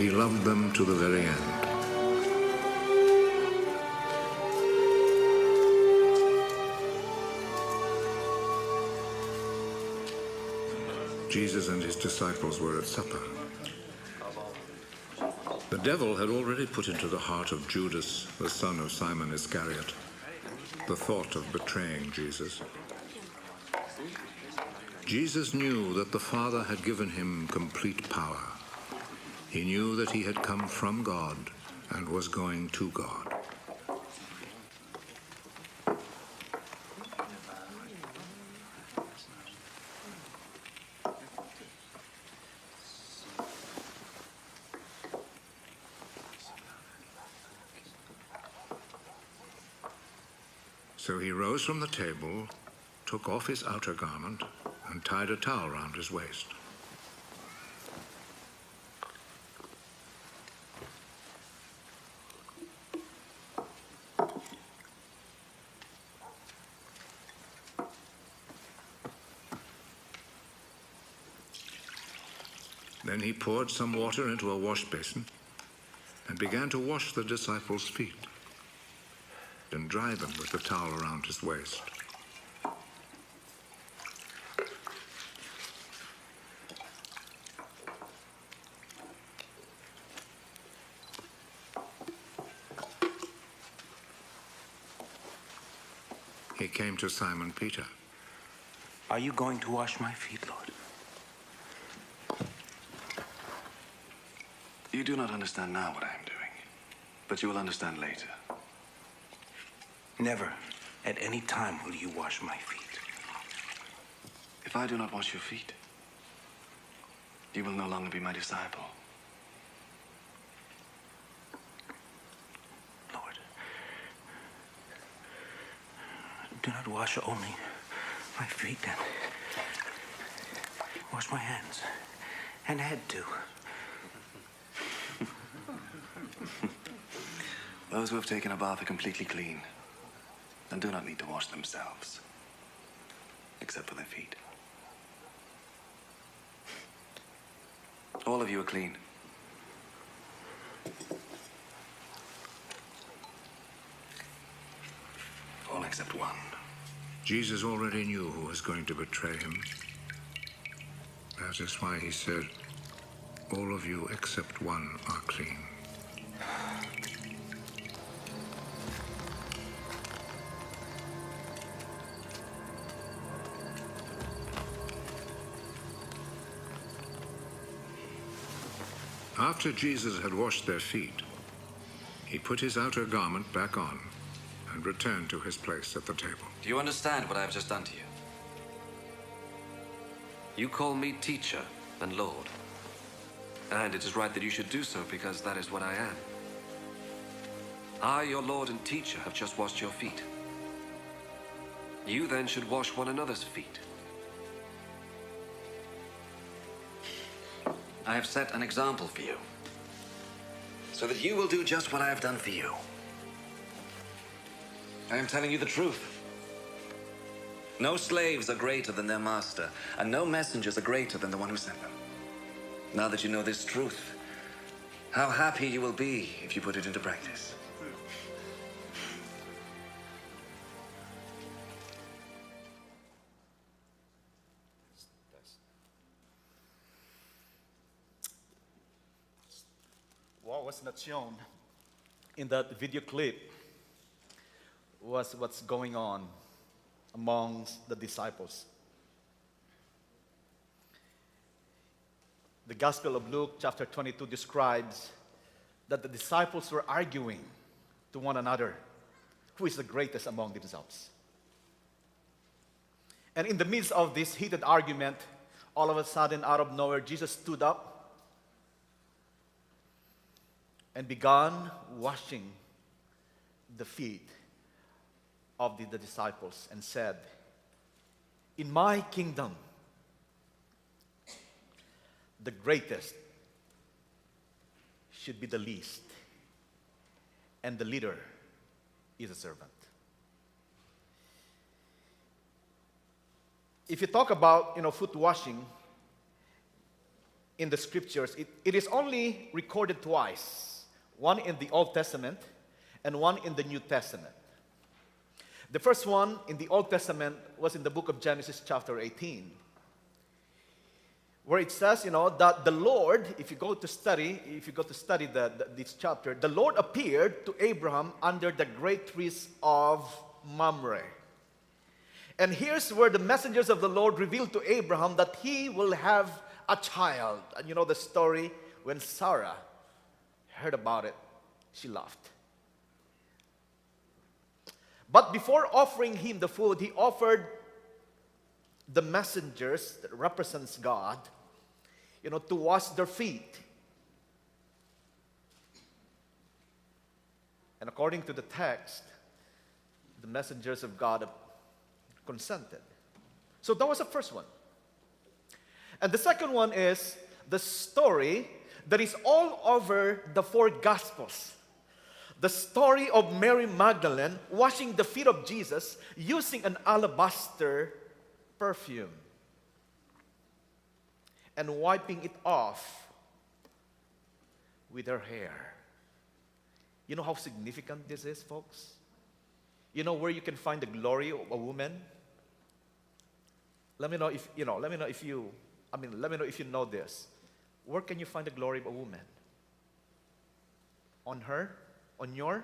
he loved them to the very end. Jesus and his disciples were at supper. The devil had already put into the heart of Judas, the son of Simon Iscariot, the thought of betraying Jesus. Jesus knew that the Father had given him complete power. He knew that he had come from God and was going to God. So he rose from the table, took off his outer garment, and tied a towel round his waist. Then he poured some water into a wash basin and began to wash the disciples' feet and dry them with the towel around his waist. He came to Simon Peter. Are you going to wash my feet, Lord? You do not understand now what I am doing, but you will understand later. Never, at any time, will you wash my feet. If I do not wash your feet, you will no longer be my disciple. Lord, do not wash only my feet, and wash my hands and head too. Those who have taken a bath are completely clean and do not need to wash themselves, except for their feet. All of you are clean. All except one. Jesus already knew who was going to betray him. That is why he said, "All of you except one are clean." After Jesus had washed their feet, he put his outer garment back on and returned to his place at the table. Do you understand what I have just done to you? You call me teacher and Lord. And it is right that you should do so, because that is what I am. I, your Lord and teacher, have just washed your feet. You then should wash one another's feet. I have set an example for you, so that you will do just what I have done for you. I am telling you the truth. No slaves are greater than their master, and no messengers are greater than the one who sent them. Now that you know this truth, how happy you will be if you put it into practice. What was not shown in that video clip was what's going on amongst the disciples. The Gospel of Luke, chapter 22, describes that the disciples were arguing to one another who is the greatest among themselves. And in the midst of this heated argument, all of a sudden, out of nowhere, Jesus stood up and began washing the feet of the disciples and said, "In my kingdom, the greatest should be the least, and the leader is a servant." If you talk about, foot washing, in the scriptures, it is only recorded twice, one in the Old Testament and one in the New Testament. The first one in the Old Testament was in the book of Genesis chapter 18, where it says, that the Lord, if you go to study this chapter, the Lord appeared to Abraham under the great trees of Mamre. And here's where the messengers of the Lord revealed to Abraham that he will have a child. And you know the story, when Sarah heard about it, she laughed. But before offering him the food, he offered the messengers that represents God, to wash their feet. And according to the text, the messengers of God consented. So that was the first one. And the second one is the story that is all over the four Gospels. The story of Mary Magdalene washing the feet of Jesus using an alabaster perfume and wiping it off with her hair. You know how significant this is, folks? You know where you can find the glory of a woman? Let me know if you know this. Where can you find the glory of a woman? On her? On your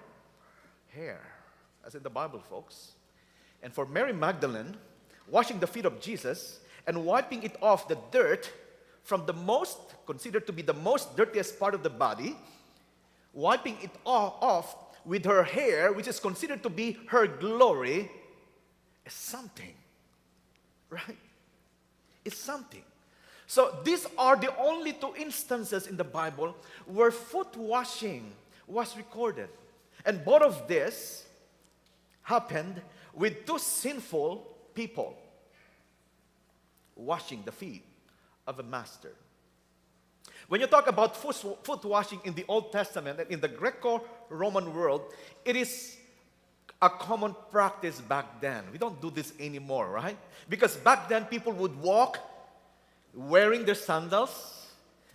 hair. As in the Bible, folks. And for Mary Magdalene, washing the feet of Jesus and wiping it off the dirt from considered to be the most dirtiest part of the body, wiping it off with her hair, which is considered to be her glory, is something. Right? It's something. So these are the only two instances in the Bible where foot washing was recorded. And both of this happened with two sinful people washing the feet of a master. When you talk about foot washing in the Old Testament and in the Greco-Roman world, it is a common practice back then. We don't do this anymore, right? Because back then people would walk wearing their sandals,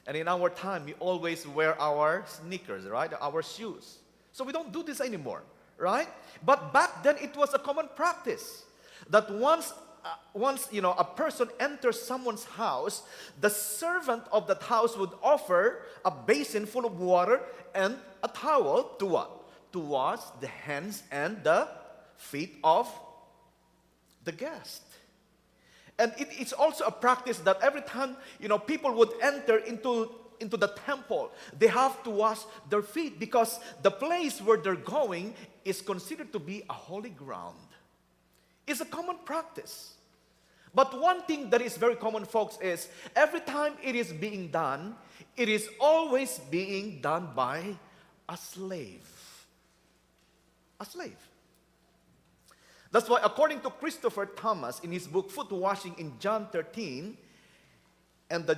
and in our time we always wear our sneakers, right? Our shoes. So we don't do this anymore, right? But back then it was a common practice that once a person enters someone's house, the servant of that house would offer a basin full of water and a towel to what? To wash the hands and the feet of the guest. And it's also a practice that every time, people would enter into the temple, they have to wash their feet because the place where they're going is considered to be a holy ground. It's a common practice. But one thing that is very common, folks, is every time it is being done, it is always being done by a slave. A slave. That's why, according to Christopher Thomas in his book Foot Washing in John 13 and the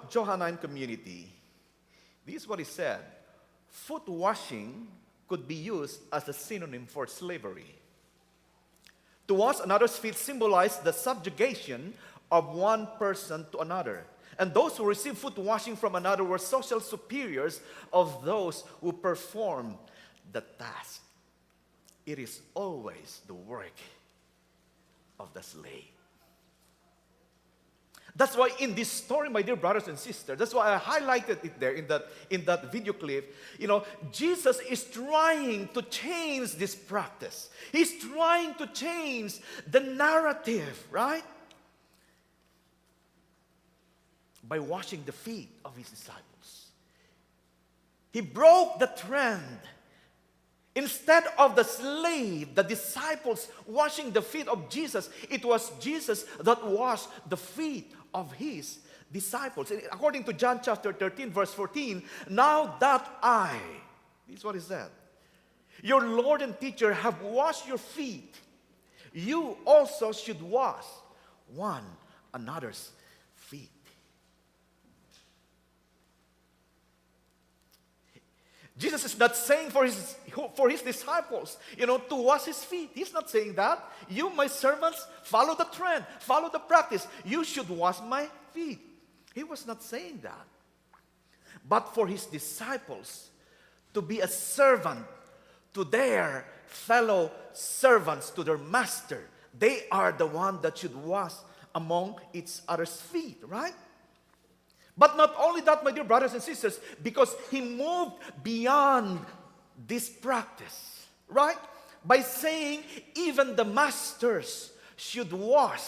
Johannine community, this is what he said: foot washing could be used as a synonym for slavery. To wash another's feet symbolized the subjugation of one person to another. And those who received foot washing from another were social superiors of those who performed the task. It is always the work of the slave. That's why in this story, my dear brothers and sisters, that's why I highlighted it there in that video clip. Jesus is trying to change this practice. He's trying to change the narrative, right? By washing the feet of his disciples. He broke the trend. Instead of the slave, the disciples washing the feet of Jesus, it was Jesus that washed the feet of his disciples. According to John chapter 13, verse 14, now that I, this is what he said, your Lord and teacher have washed your feet, you also should wash one another's feet. Jesus is not saying for his disciples, to wash his feet. He's not saying that. You, my servants, follow the trend, follow the practice. You should wash my feet. He was not saying that. but for his disciples to be a servant to their fellow servants, to their master. They are the one that should wash among each other's feet, right? But not only that, my dear brothers and sisters, because he moved beyond this practice, right? By saying even the masters should wash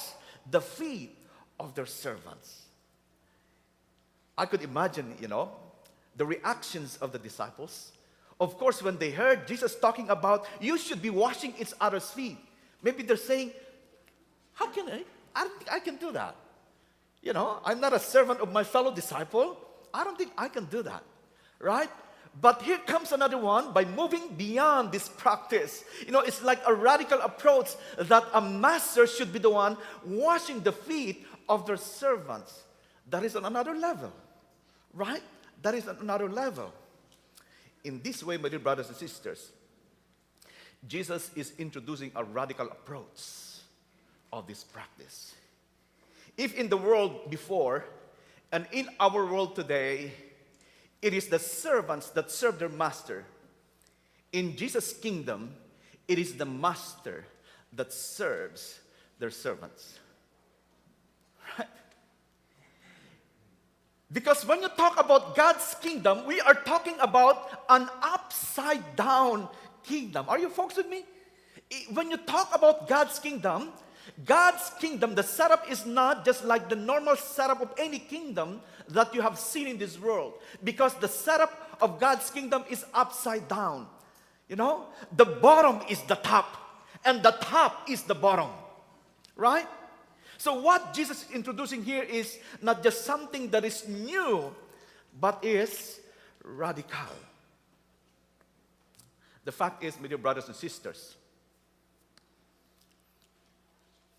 the feet of their servants. I could imagine, the reactions of the disciples. Of course, when they heard Jesus talking about, you should be washing each other's feet. Maybe they're saying, how can I? I don't think I can do that. I'm not a servant of my fellow disciple. I don't think I can do that, right? But here comes another one by moving beyond this practice. It's like a radical approach that a master should be the one washing the feet of their servants. That is on another level, right? That is on another level. In this way, my dear brothers and sisters, Jesus is introducing a radical approach of this practice. If in the world before and in our world today, it is the servants that serve their master, in Jesus' kingdom, it is the master that serves their servants. Right? Because when you talk about God's kingdom, we are talking about an upside down kingdom. Are you folks with me? When you talk about God's kingdom, the setup is not just like the normal setup of any kingdom that you have seen in this world. Because the setup of God's kingdom is upside down. The bottom is the top, and the top is the bottom. Right? So what Jesus is introducing here is not just something that is new, but is radical. The fact is, my dear brothers and sisters,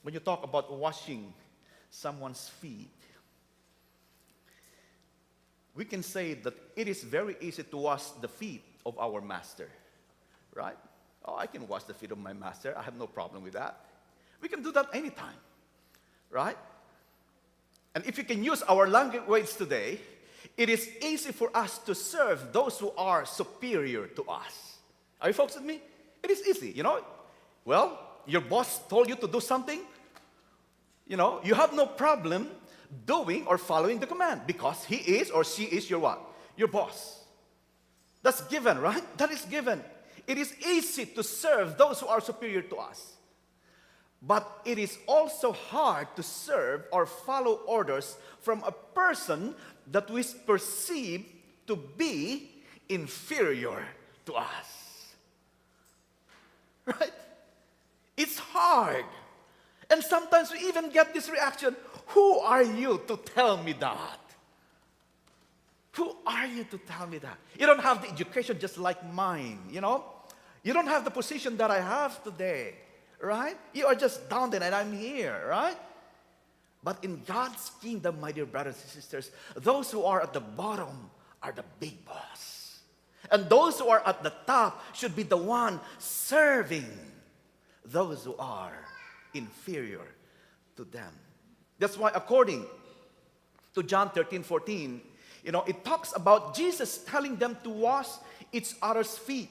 when you talk about washing someone's feet, we can say that it is very easy to wash the feet of our master, right? Oh, I can wash the feet of my master. I have no problem with that. We can do that anytime, right? And if you can use our language today, it is easy for us to serve those who are superior to us. Are you folks with me? It is easy, Well, your boss told you to do something, you have no problem doing or following the command because he is or she is your what? Your boss. That's given, right? That is given. It is easy to serve those who are superior to us. But it is also hard to serve or follow orders from a person that we perceive to be inferior to us. Right? It's hard. And sometimes we even get this reaction, who are you to tell me that? Who are you to tell me that? You don't have the education just like mine, You don't have the position that I have today, right? You are just down there and I'm here, right? But in God's kingdom, my dear brothers and sisters, those who are at the bottom are the big boss. And those who are at the top should be the one serving those who are inferior to them. That's why according to John 13:14, it talks about Jesus telling them to wash each other's feet.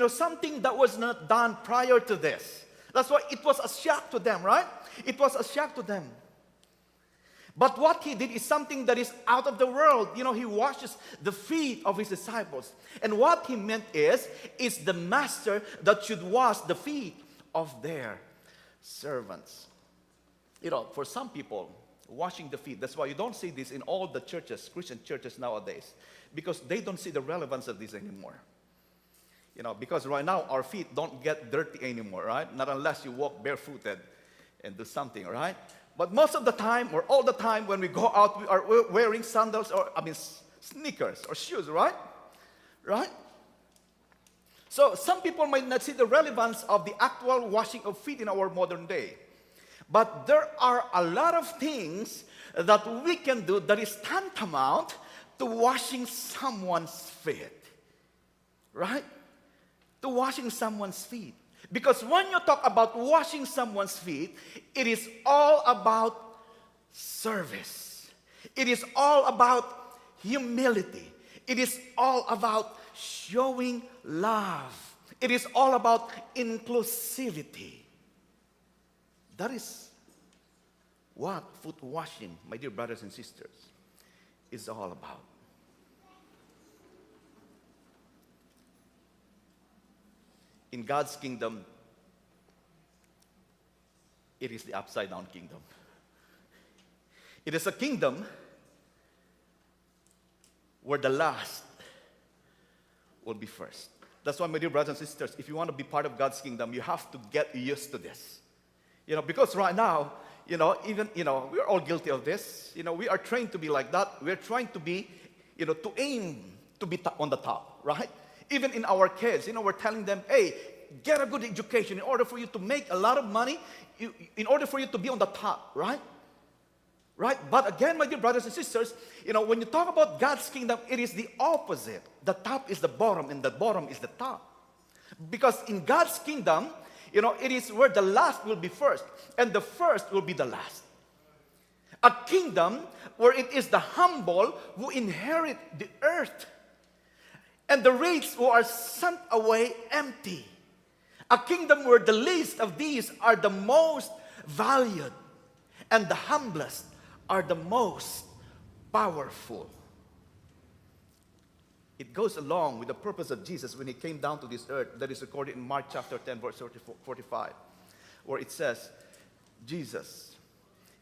Something that was not done prior to this. That's why it was a shock to them, right? It was a shock to them. But what he did is something that is out of the world. He washes the feet of his disciples. And what he meant is the master that should wash the feet of their servants. For some people, washing the feet, that's why you don't see this in all the churches, Christian churches nowadays, because they don't see the relevance of this anymore. Because right now our feet don't get dirty anymore, right? Not unless you walk barefooted and do something, right? But most of the time, or all the time, when we go out, we are wearing sandals or, sneakers or shoes, right? Right? So some people might not see the relevance of the actual washing of feet in our modern day. But there are a lot of things that we can do that is tantamount to washing someone's feet. Right? To washing someone's feet. Because when you talk about washing someone's feet, it is all about service. It is all about humility. It is all about showing love. It is all about inclusivity. That is what foot washing, my dear brothers and sisters, is all about. In God's kingdom, it is the upside down kingdom. It is a kingdom where the last will be first. That's why, my dear brothers and sisters, if you want to be part of God's kingdom, you have to get used to this. Because right now, even, we're all guilty of this. We are trained to be like that. We're trying to be, to aim to be on the top, right? Even in our kids, we're telling them, hey, get a good education in order for you to make a lot of money, in order for you to be on the top, right? Right? But again, my dear brothers and sisters, when you talk about God's kingdom, it is the opposite. The top is the bottom, and the bottom is the top. Because in God's kingdom, it is where the last will be first, and the first will be the last. A kingdom where it is the humble who inherit the earth, and the rich who are sent away empty. A kingdom where the least of these are the most valued, and the humblest are the most powerful. It goes along with the purpose of Jesus when he came down to this earth, that is recorded in Mark chapter 10, verse 45, where it says, Jesus,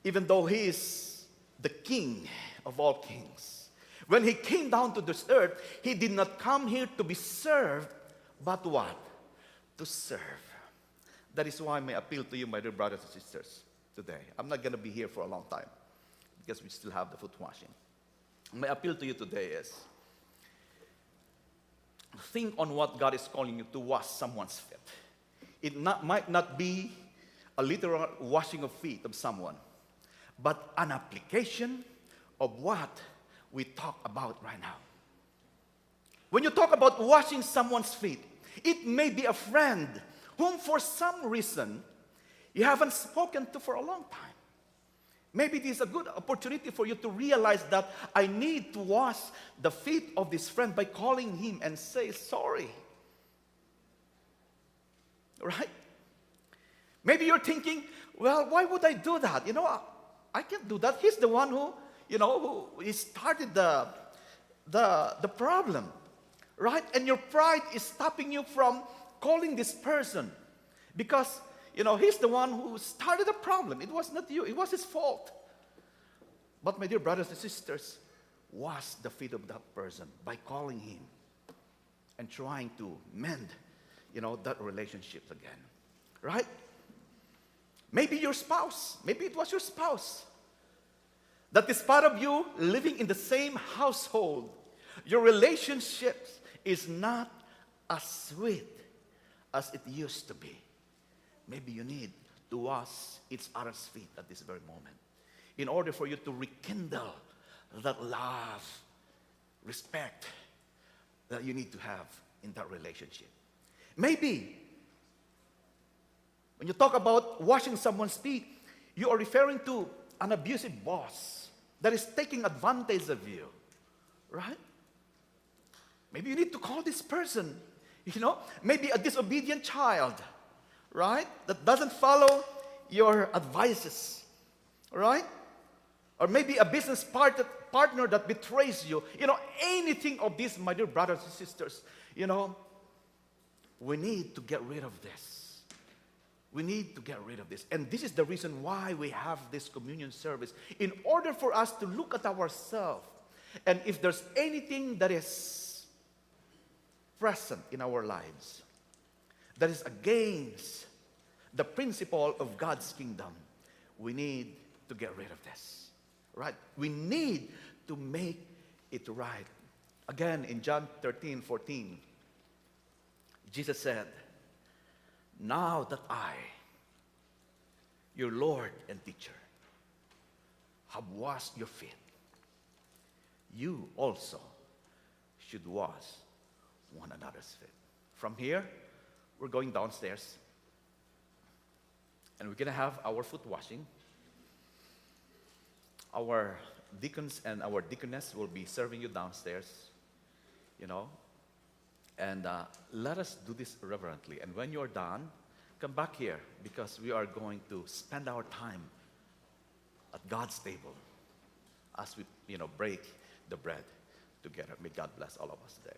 even though he is the King of all kings, when he came down to this earth, he did not come here to be served, but what? To serve. That is why I may appeal to you, my dear brothers and sisters, today. I'm not going to be here for a long time, because we still have the foot washing. My appeal to you today is, think on what God is calling you to wash someone's feet. It might not be a literal washing of feet of someone, but an application of what we talk about right now. When you talk about washing someone's feet, it may be a friend whom for some reason you haven't spoken to for a long time. Maybe it is a good opportunity for you to realize that I need to wash the feet of this friend by calling him and say sorry. Right? Maybe you're thinking, well, why would I do that? I can't do that. He's the one who started the problem. Right? And your pride is stopping you from calling this person because he's the one who started the problem. It was not you. It was his fault. But my dear brothers and sisters, wash the feet of that person by calling him and trying to mend, that relationship again. Right? Maybe your spouse. Maybe it was your spouse. That is part of you living in the same household. Your relationships is not as sweet as it used to be. Maybe you need to wash each other's feet at this very moment in order for you to rekindle that love, respect that you need to have in that relationship. Maybe when you talk about washing someone's feet, you are referring to an abusive boss that is taking advantage of you, right? Maybe you need to call this person, maybe a disobedient child, right? That doesn't follow your advices, right? Or maybe a business partner that betrays you. Anything of this, my dear brothers and sisters, we need to get rid of this. We need to get rid of this. And this is the reason why we have this communion service, in order for us to look at ourselves. And if there's anything that is present in our lives that is against the principle of God's kingdom, we need to get rid of this. Right? We need to make it right. Again, in John 13:14, Jesus said, now that I, your Lord and teacher, have washed your feet, you also should wash one another's feet. From here, we're going downstairs, and we're going to have our foot washing. Our deacons and our deaconess will be serving you downstairs. you know. And let us do this reverently. And when you're done, come back here because we are going to spend our time at God's table as we, break the bread together. May God bless all of us today.